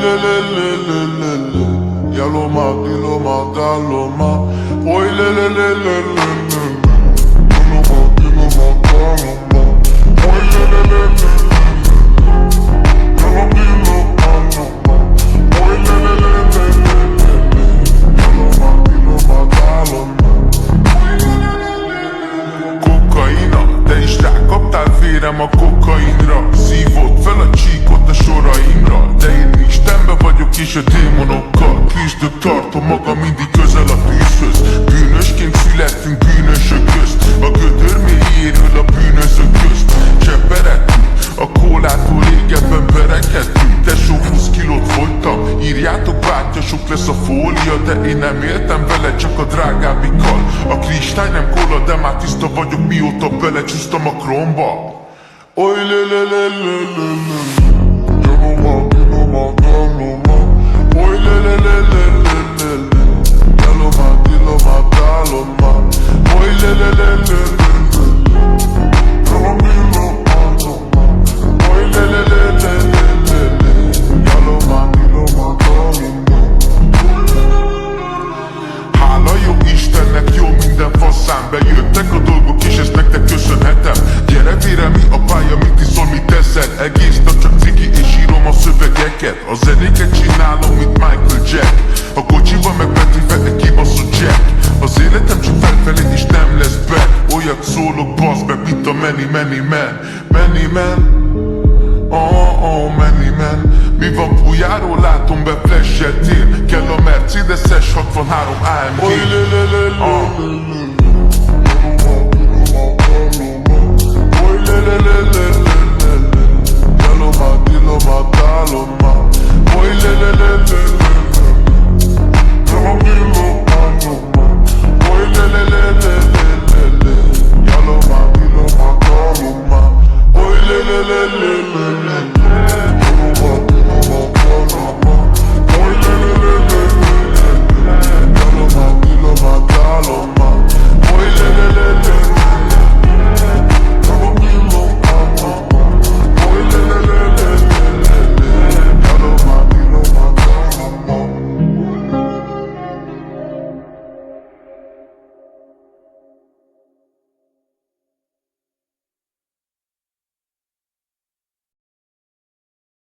le le le le le le. Yaloma, diloma, daloma. Oy le le le le le le. Yaloma, diloma, daloma. Oy le le le le le. Yaloma, diloma, daloma. Oy le le le le le le. Yaloma, diloma, daloma. Kokaina, te is rákaptál férem a kokainra. Szívod fel a csíkot a soraimra. De én Istenbe vagyok és a démonokkal küzdök, tartom magam mindig közel a tűzhöz. Bűnösként születtünk bűnösök közt. A gödör mélyéről a bűnözők közt. Cseperedtünk, a kólától régebben berekedtünk. Tesó 20 kilót fogytam, írjátok bátya, sok lesz a fólia. De én nem éltem vele, csak a drágábbikkal. A kristály nem kóla, de már tiszta vagyok, mióta belecsúsztam a kromba. Oly le le le le le le. Yaloma, diloma, daloma. Oy le le le le le le le. Yaloma, diloma, daloma. Oy le le le le le le. Yaloma, diloma, daloma. Oy le le le le le le le. Yaloma, diloma, daloma. Hála jó Istennek, jó minden faszán. Bejöttek a dolgok és ezt nektek köszönhetem. Gyere vére, mi a pálya, mit iszol, mit teszed? Egész nap csak cigi és írom a szövegeket. A zenéket csinálom, mint Michael Jack. A kocsiban meg Petrife egy kibaszott jack. Az életem csak felfelé és nem lesz back. Olyat szólok, bassz meg, mint a Many Man. Many Man, Many Man. Mi van Pujáról, látom be flash-et ér. Kell a Mercedes S63 AMG.